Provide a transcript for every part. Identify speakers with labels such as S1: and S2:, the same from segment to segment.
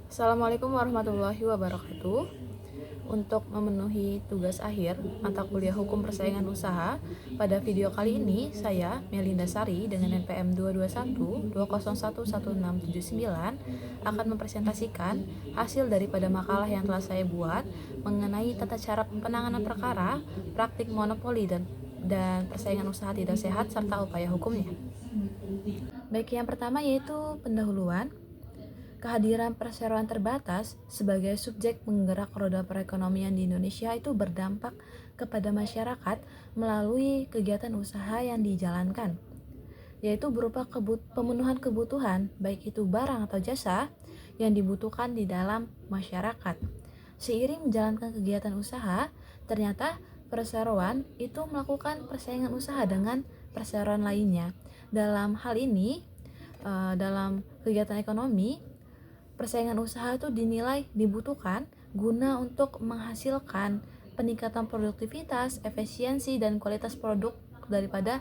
S1: Assalamualaikum warahmatullahi wabarakatuh. Untuk memenuhi tugas akhir mata kuliah Hukum Persaingan Usaha, pada video kali ini saya, Melinda Sari dengan NPM 22120111679 akan mempresentasikan hasil daripada makalah yang telah saya buat mengenai tata cara penanganan perkara, praktik monopoli dan persaingan usaha tidak sehat serta upaya hukumnya. Baik, yang pertama yaitu pendahuluan. Kehadiran perseroan terbatas sebagai subjek penggerak roda perekonomian di Indonesia itu berdampak kepada masyarakat melalui kegiatan usaha yang dijalankan, yaitu berupa pemenuhan kebutuhan, baik itu barang atau jasa, yang dibutuhkan di dalam masyarakat. Seiring menjalankan kegiatan usaha, ternyata perseroan itu melakukan persaingan usaha dengan perseroan lainnya. Dalam hal ini, dalam kegiatan ekonomi, persaingan usaha itu dinilai dibutuhkan guna untuk menghasilkan peningkatan produktivitas, efisiensi, dan kualitas produk daripada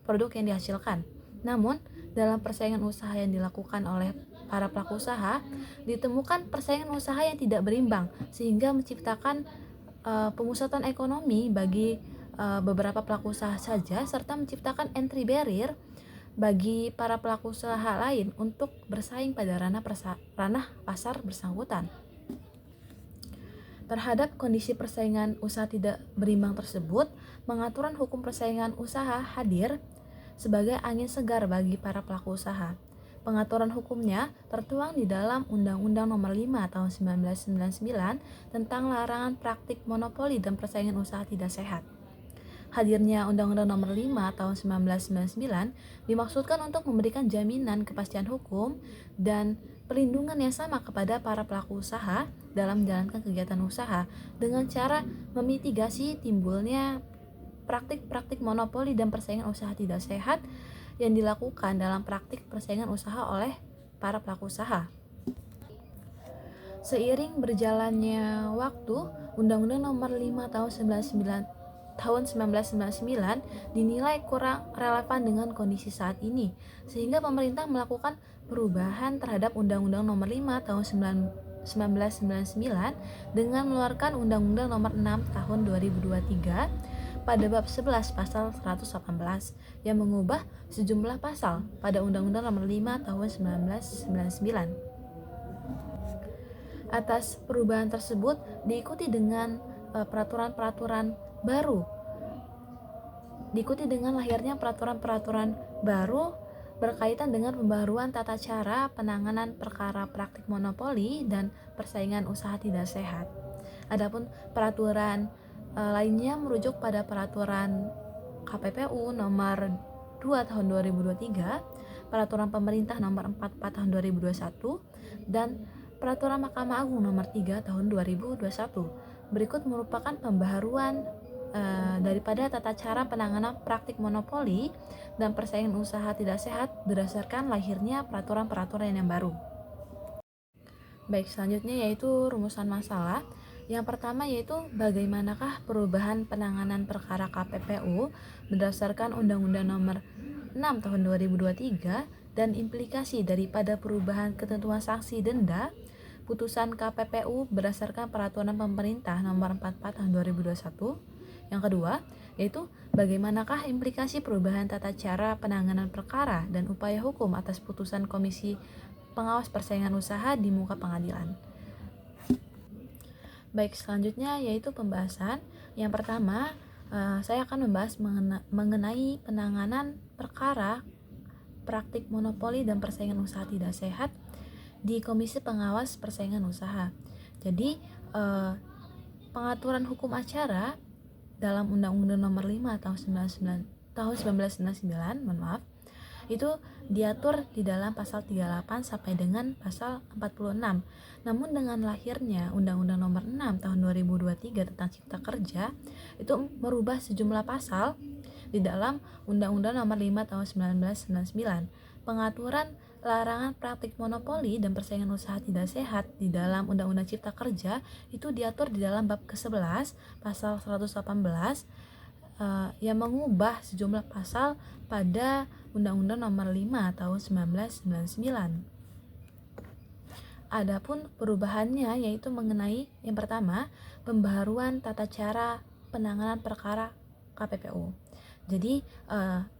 S1: produk yang dihasilkan. Namun, dalam persaingan usaha yang dilakukan oleh para pelaku usaha, ditemukan persaingan usaha yang tidak berimbang sehingga menciptakan pemusatan ekonomi bagi beberapa pelaku usaha saja serta menciptakan entry barrier bagi para pelaku usaha lain untuk bersaing pada ranah pasar bersangkutan. Terhadap kondisi persaingan usaha tidak berimbang tersebut, pengaturan hukum persaingan usaha hadir sebagai angin segar bagi para pelaku usaha. Pengaturan hukumnya tertuang di dalam Undang-Undang Nomor 5 Tahun 1999 tentang larangan praktik monopoli dan persaingan usaha tidak sehat. Hadirnya Undang-Undang Nomor 5 Tahun 1999 dimaksudkan untuk memberikan jaminan kepastian hukum dan perlindungan yang sama kepada para pelaku usaha dalam menjalankan kegiatan usaha dengan cara memitigasi timbulnya praktik-praktik monopoli dan persaingan usaha tidak sehat yang dilakukan dalam praktik persaingan usaha oleh para pelaku usaha. Seiring berjalannya waktu, Undang-Undang Nomor 5 Tahun 1999 dinilai kurang relevan dengan kondisi saat ini, sehingga pemerintah melakukan perubahan terhadap Undang-Undang Nomor 5 Tahun 1999 dengan mengeluarkan Undang-Undang Nomor 6 Tahun 2023 pada bab 11 pasal 118 yang mengubah sejumlah pasal pada Undang-Undang Nomor 5 Tahun 1999. Atas perubahan tersebut diikuti dengan peraturan-peraturan baru. Diikuti dengan lahirnya peraturan-peraturan baru berkaitan dengan pembaruan tata cara penanganan perkara praktik monopoli dan persaingan usaha tidak sehat. Adapun peraturan lainnya merujuk pada peraturan KPPU nomor 2 tahun 2023, peraturan pemerintah nomor 44 tahun 2021, dan peraturan Mahkamah Agung nomor 3 tahun 2021. Berikut merupakan pembaharuan daripada tata cara penanganan praktik monopoli dan persaingan usaha tidak sehat berdasarkan lahirnya peraturan-peraturan yang baru. Baik, selanjutnya yaitu rumusan masalah. Yang pertama yaitu bagaimanakah perubahan penanganan perkara KPPU berdasarkan Undang-Undang Nomor 6 Tahun 2023 dan implikasi daripada perubahan ketentuan sanksi denda putusan KPPU berdasarkan Peraturan Pemerintah Nomor 44 Tahun 2021. Yang kedua, yaitu bagaimanakah implikasi perubahan tata cara penanganan perkara dan upaya hukum atas putusan Komisi Pengawas Persaingan Usaha di muka pengadilan. Baik, selanjutnya yaitu pembahasan. Yang pertama, saya akan membahas mengenai penanganan perkara praktik monopoli dan persaingan usaha tidak sehat di Komisi Pengawas Persaingan Usaha. Jadi, pengaturan hukum acara dalam Undang-Undang Nomor 5 tahun 1999, itu diatur di dalam pasal 38 sampai dengan pasal 46. Namun dengan lahirnya Undang-Undang Nomor 6 tahun 2023 tentang Cipta Kerja, itu merubah sejumlah pasal di dalam Undang-Undang Nomor 5 tahun 1999. Pengaturan larangan praktik monopoli dan persaingan usaha tidak sehat di dalam Undang-Undang Cipta Kerja itu diatur di dalam bab ke-11 pasal 118 yang mengubah sejumlah pasal pada Undang-Undang Nomor 5 Tahun 1999. Adapun perubahannya yaitu mengenai yang pertama, pembaharuan tata cara penanganan perkara KPPU. Jadi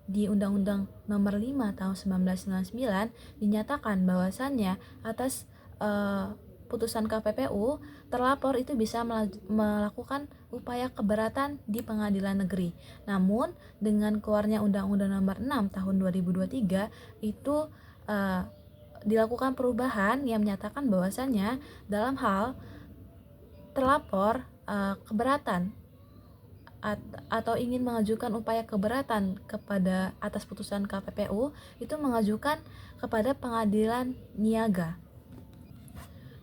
S1: di Undang-Undang Nomor 5 Tahun 1999 dinyatakan bahwasannya atas putusan KPPU, terlapor itu bisa melakukan upaya keberatan di pengadilan negeri. Namun dengan keluarnya Undang-Undang Nomor 6 Tahun 2023 itu dilakukan perubahan yang menyatakan bahwasannya dalam hal terlapor keberatan atau ingin mengajukan upaya keberatan kepada atas putusan KPPU itu mengajukan kepada pengadilan niaga.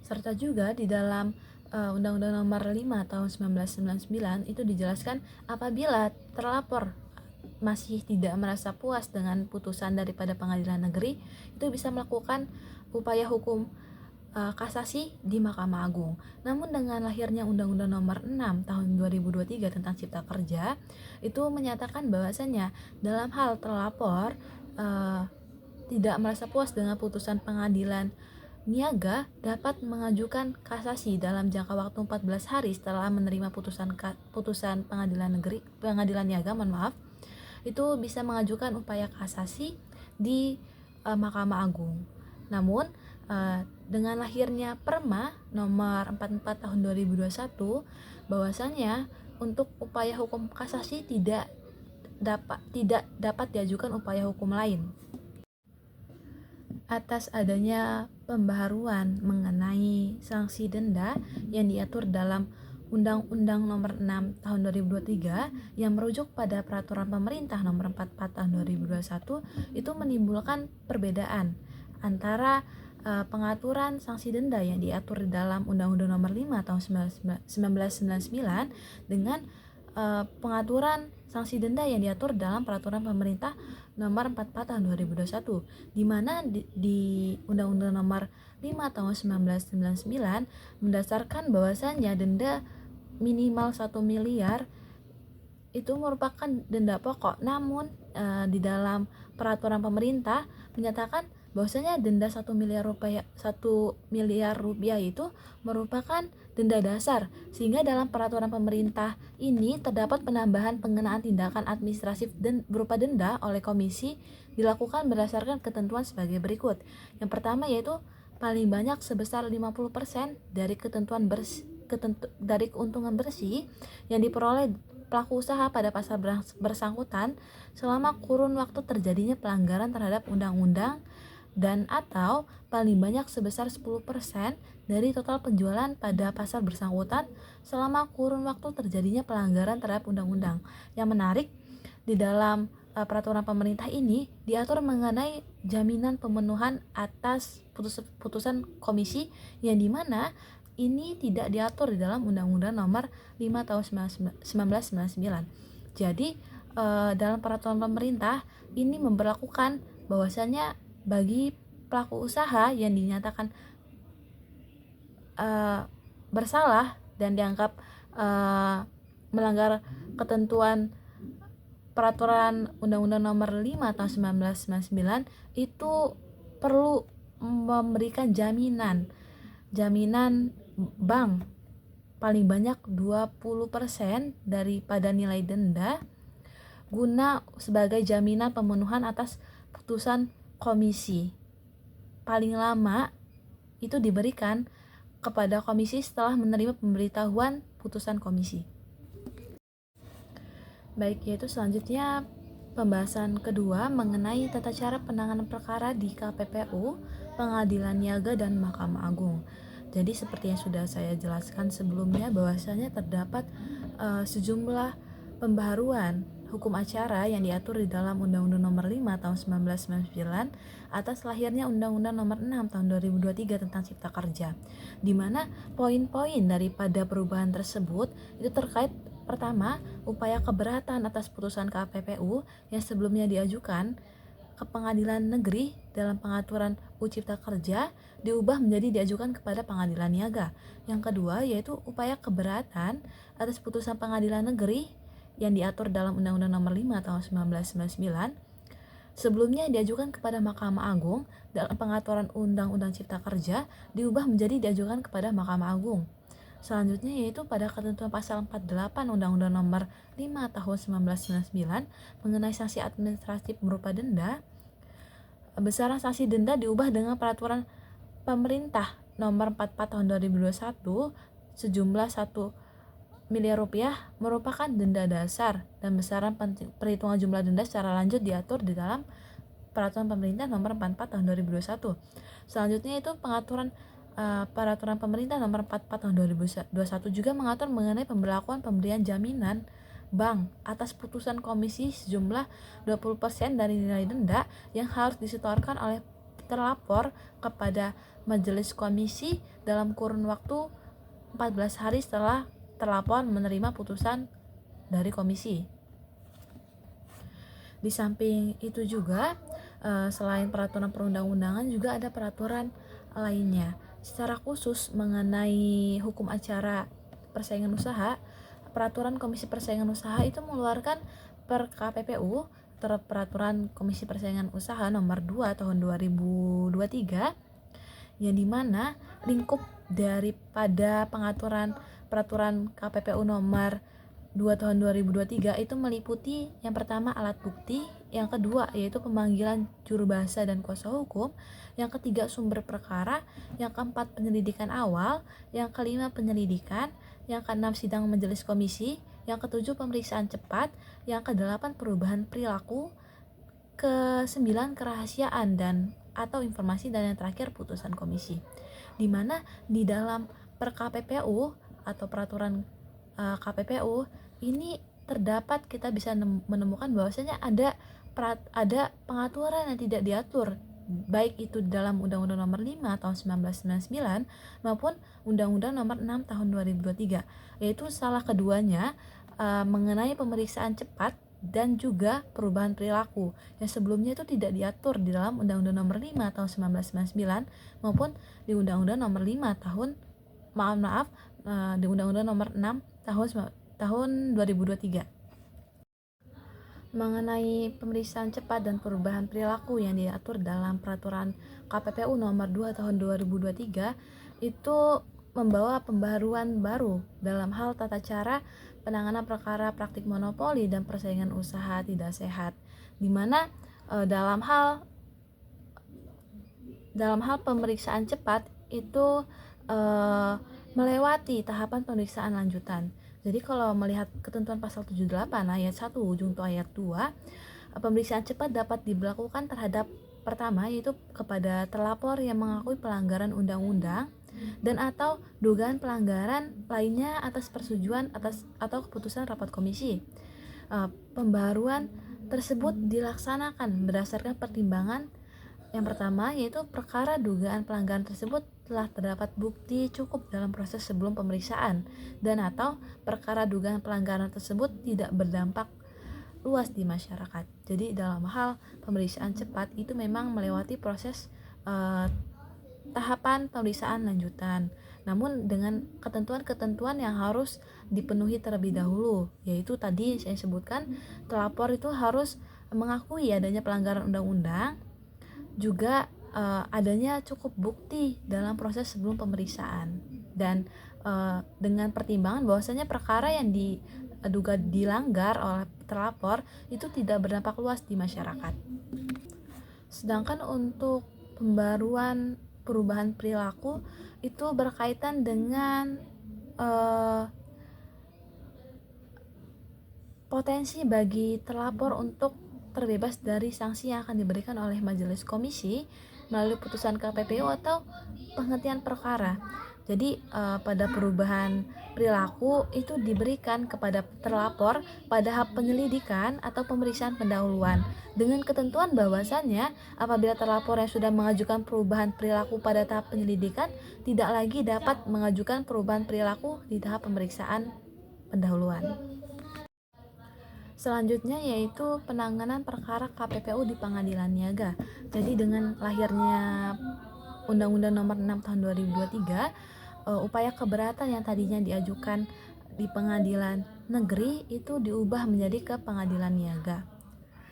S1: Serta juga di dalam Undang-Undang Nomor 5 Tahun 1999 itu dijelaskan apabila terlapor masih tidak merasa puas dengan putusan daripada pengadilan negeri, itu bisa melakukan upaya hukum kasasi di Mahkamah Agung. Namun dengan lahirnya Undang-Undang Nomor 6 Tahun 2023 tentang Cipta Kerja, itu menyatakan bahwasannya dalam hal terlapor tidak merasa puas dengan putusan pengadilan niaga dapat mengajukan kasasi dalam jangka waktu 14 hari setelah menerima putusan pengadilan niaga, itu bisa mengajukan upaya kasasi di Mahkamah Agung. Namun dengan lahirnya Perma nomor 44 tahun 2021 bahwasannya untuk upaya hukum kasasi tidak dapat diajukan upaya hukum lain. Atas adanya pembaharuan mengenai sanksi denda yang diatur dalam Undang-Undang Nomor 6 Tahun 2023 yang merujuk pada Peraturan Pemerintah Nomor 44 Tahun 2021 itu menimbulkan perbedaan antara pengaturan sanksi denda yang diatur di dalam Undang-Undang Nomor 5 Tahun 1999 dengan pengaturan sanksi denda yang diatur dalam Peraturan Pemerintah Nomor 44 Tahun 2021, di mana di Undang-Undang Nomor 5 Tahun 1999 mendasarkan bahwasannya denda minimal 1 miliar itu merupakan denda pokok. Namun di dalam peraturan pemerintah menyatakan bahwasanya denda 1 miliar rupiah itu merupakan denda dasar, sehingga dalam peraturan pemerintah ini terdapat penambahan pengenaan tindakan administratif dan berupa denda oleh komisi dilakukan berdasarkan ketentuan sebagai berikut. Yang pertama yaitu paling banyak sebesar 50% dari dari keuntungan bersih yang diperoleh pelaku usaha pada pasar bersangkutan selama kurun waktu terjadinya pelanggaran terhadap undang-undang, dan atau paling banyak sebesar 10% dari total penjualan pada pasar bersangkutan selama kurun waktu terjadinya pelanggaran terhadap undang-undang. Yang menarik, di dalam peraturan pemerintah ini diatur mengenai jaminan pemenuhan atas putusan komisi yang dimana ini tidak diatur di dalam Undang-Undang Nomor 5 Tahun 1999. Jadi dalam peraturan pemerintah ini memberlakukan bahwasannya bagi pelaku usaha yang dinyatakan bersalah dan dianggap melanggar ketentuan peraturan Undang-Undang Nomor 5 Tahun 1999 itu perlu memberikan jaminan bank paling banyak 20% daripada nilai denda guna sebagai jaminan pemenuhan atas putusan komisi. Paling lama itu diberikan kepada komisi setelah menerima pemberitahuan putusan komisi. Baik, yaitu selanjutnya pembahasan kedua mengenai tata cara penanganan perkara di KPPU, Pengadilan Niaga dan Mahkamah Agung. Jadi seperti yang sudah saya jelaskan sebelumnya bahwasanya terdapat sejumlah pembaharuan hukum acara yang diatur di dalam Undang-Undang Nomor 5 Tahun 1999 atas lahirnya Undang-Undang Nomor 6 Tahun 2023 tentang Cipta Kerja, di mana poin-poin daripada perubahan tersebut itu terkait pertama, upaya keberatan atas putusan KPPU yang sebelumnya diajukan ke pengadilan negeri dalam pengaturan UU Cipta Kerja diubah menjadi diajukan kepada pengadilan niaga. Yang kedua yaitu upaya keberatan atas putusan pengadilan negeri yang diatur dalam Undang-Undang Nomor 5 Tahun 1999 Sebelumnya diajukan kepada Mahkamah Agung, dalam pengaturan Undang-Undang Cipta Kerja diubah menjadi diajukan kepada Mahkamah Agung. Selanjutnya yaitu pada ketentuan pasal 48 Undang-Undang Nomor 5 Tahun 1999 mengenai sanksi administratif berupa denda, besaran sanksi denda diubah dengan peraturan pemerintah nomor 44 tahun 2021 sejumlah 1 miliar rupiah merupakan denda dasar, dan besaran perhitungan jumlah denda secara lanjut diatur di dalam peraturan pemerintah nomor 44 tahun 2021. Selanjutnya itu peraturan pemerintah nomor 44 tahun 2021 juga mengatur mengenai pemberlakuan pemberian jaminan bank atas putusan komisi sejumlah 20% dari nilai denda yang harus disetorkan oleh terlapor kepada majelis komisi dalam kurun waktu 14 hari setelah terlapor menerima putusan dari komisi. Di samping itu juga, selain peraturan perundang-undangan juga ada peraturan lainnya. Secara khusus mengenai hukum acara persaingan usaha, peraturan Komisi Persaingan Usaha itu mengeluarkan per KPPU, peraturan Komisi Persaingan Usaha nomor 2 tahun 2023, yang dimana lingkup daripada pengaturan peraturan KPPU nomor 2 tahun 2023 itu meliputi yang pertama alat bukti, yang kedua yaitu pemanggilan juru bahasa dan kuasa hukum, yang ketiga sumber perkara, yang keempat penyelidikan awal, yang kelima penyelidikan, yang keenam sidang majelis komisi, yang ketujuh pemeriksaan cepat, yang kedelapan perubahan perilaku, ke-9 kerahasiaan dan atau informasi, dan yang terakhir putusan komisi. Di mana di dalam per KPPU atau peraturan KPPU ini terdapat, kita bisa menemukan bahwasanya ada pengaturan yang tidak diatur, baik itu dalam Undang-Undang Nomor 5 tahun 1999 maupun Undang-Undang Nomor 6 tahun 2023, yaitu salah keduanya mengenai pemeriksaan cepat dan juga perubahan perilaku yang sebelumnya itu tidak diatur di dalam Undang-Undang Nomor 5 tahun 1999 maupun di Undang-Undang Nomor 5 tahun di Undang-Undang Nomor 6 tahun 2023. Mengenai pemeriksaan cepat dan perubahan perilaku yang diatur dalam peraturan KPPU nomor 2 tahun 2023 itu membawa pembaruan baru dalam hal tata cara penanganan perkara praktik monopoli dan persaingan usaha tidak sehat, di mana dalam hal pemeriksaan cepat itu melewati tahapan pemeriksaan lanjutan. Jadi kalau melihat ketentuan pasal 78 ayat 1 ujung to ayat 2, pemeriksaan cepat dapat diberlakukan terhadap pertama yaitu kepada terlapor yang mengakui pelanggaran undang-undang dan atau dugaan pelanggaran lainnya atas persetujuan atau keputusan rapat komisi. Pembaruan tersebut dilaksanakan berdasarkan pertimbangan yang pertama yaitu perkara dugaan pelanggaran tersebut telah terdapat bukti cukup dalam proses sebelum pemeriksaan dan atau perkara dugaan pelanggaran tersebut tidak berdampak luas di masyarakat. Jadi dalam hal pemeriksaan cepat itu memang melewati proses tahapan pemeriksaan lanjutan, namun dengan ketentuan-ketentuan yang harus dipenuhi terlebih dahulu, yaitu tadi saya sebutkan terlapor itu harus mengakui adanya pelanggaran undang-undang, juga adanya cukup bukti dalam proses sebelum pemeriksaan, dan dengan pertimbangan bahwasanya perkara yang diduga dilanggar oleh terlapor itu tidak berdampak luas di masyarakat. Sedangkan untuk pembaruan perubahan perilaku itu berkaitan dengan potensi bagi terlapor untuk terbebas dari sanksi yang akan diberikan oleh majelis komisi melalui putusan KPPU atau penghentian perkara. Jadi pada perubahan perilaku itu diberikan kepada terlapor pada tahap penyelidikan atau pemeriksaan pendahuluan, dengan ketentuan bahwasannya apabila terlapor yang sudah mengajukan perubahan perilaku pada tahap penyelidikan tidak lagi dapat mengajukan perubahan perilaku di tahap pemeriksaan pendahuluan. Selanjutnya yaitu penanganan perkara KPPU di pengadilan niaga. Jadi dengan lahirnya Undang-Undang Nomor 6 tahun 2023, upaya keberatan yang tadinya diajukan di pengadilan negeri itu diubah menjadi ke pengadilan niaga.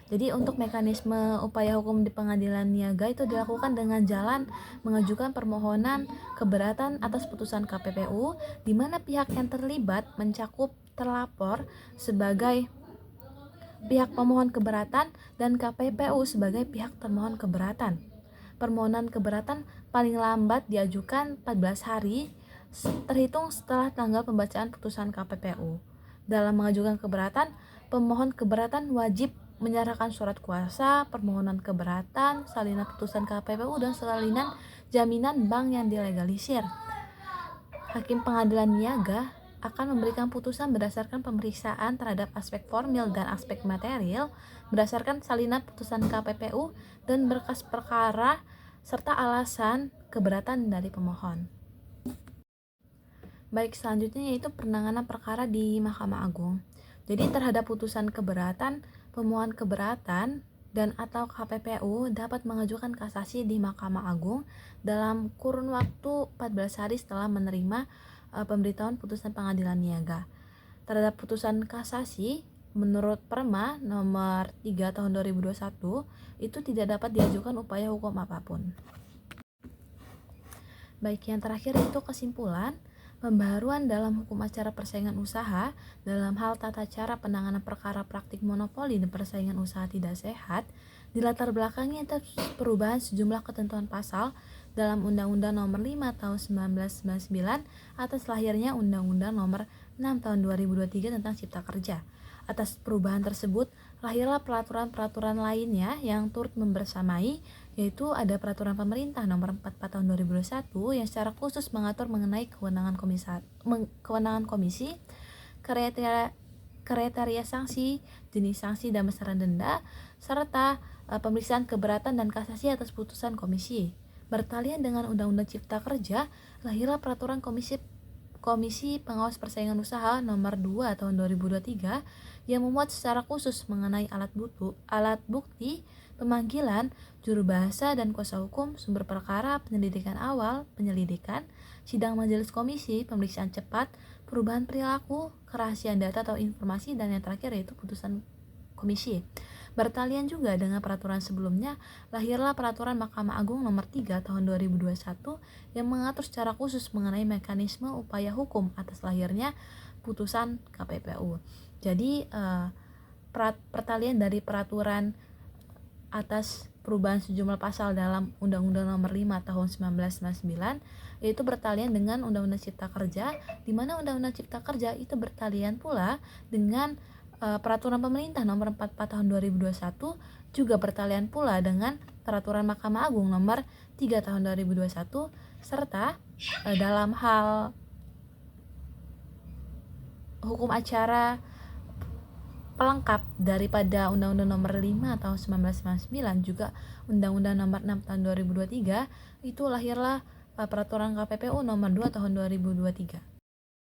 S1: Jadi untuk mekanisme upaya hukum di pengadilan niaga itu dilakukan dengan jalan mengajukan permohonan keberatan atas putusan KPPU, di mana pihak yang terlibat mencakup terlapor sebagai pihak pemohon keberatan dan KPPU sebagai pihak termohon keberatan. Permohonan keberatan paling lambat diajukan 14 hari terhitung setelah tanggal pembacaan putusan KPPU. Dalam mengajukan keberatan, pemohon keberatan wajib menyerahkan surat kuasa, permohonan keberatan, salinan putusan KPPU, dan salinan jaminan bank yang dilegalisir. Hakim pengadilan niaga akan memberikan putusan berdasarkan pemeriksaan terhadap aspek formil dan aspek material berdasarkan salinan putusan KPPU dan berkas perkara serta alasan keberatan dari pemohon. Baik, selanjutnya yaitu penanganan perkara di Mahkamah Agung. Jadi terhadap putusan keberatan, pemohon keberatan dan atau KPPU dapat mengajukan kasasi di Mahkamah Agung dalam kurun waktu 14 hari setelah menerima pemberitahuan putusan pengadilan niaga. Terhadap putusan kasasi, menurut Perma nomor 3 tahun 2021, itu tidak dapat diajukan upaya hukum apapun. Baik, yang terakhir itu kesimpulan. Pembaharuan dalam hukum acara persaingan usaha dalam hal tata cara penanganan perkara praktik monopoli dan persaingan usaha tidak sehat dilatar belakangi atas perubahan sejumlah ketentuan pasal dalam Undang-Undang Nomor 5 Tahun 1999 atas lahirnya Undang-Undang Nomor 6 Tahun 2023 tentang Cipta Kerja. Atas perubahan tersebut, lahirlah peraturan-peraturan lainnya yang turut membersamai, yaitu ada Peraturan Pemerintah Nomor 44 Tahun 2021 yang secara khusus mengatur mengenai kewenangan komisi, kriteria sanksi, jenis sanksi dan besaran denda, serta pemeriksaan keberatan dan kasasi atas putusan komisi. Bertalian dengan Undang-Undang Cipta Kerja, lahirlah Peraturan Komisi Pengawas Persaingan Usaha Nomor 2 Tahun 2023 yang memuat secara khusus mengenai alat bukti, pemanggilan, juru bahasa dan kuasa hukum, sumber perkara, penyelidikan awal, penyelidikan, sidang majelis komisi, pemeriksaan cepat, perubahan perilaku, kerahasiaan data atau informasi, dan yang terakhir yaitu putusan komisi. Bertalian juga dengan peraturan sebelumnya, lahirlah Peraturan Mahkamah Agung Nomor 3 Tahun 2021 yang mengatur secara khusus mengenai mekanisme upaya hukum atas lahirnya putusan KPPU. Jadi pertalian dari peraturan atas perubahan sejumlah pasal dalam Undang-Undang Nomor 5 Tahun 1999 yaitu bertalian dengan Undang-Undang Cipta Kerja, di mana Undang-Undang Cipta Kerja itu bertalian pula dengan Peraturan Pemerintah Nomor 44 Tahun 2021, juga bertalian pula dengan Peraturan Mahkamah Agung Nomor 3 Tahun 2021, serta dalam hal hukum acara pelengkap daripada Undang-Undang Nomor 5 Tahun 1999 juga Undang-Undang Nomor 6 Tahun 2023, itu lahirlah Peraturan KPPU Nomor 2 Tahun 2023.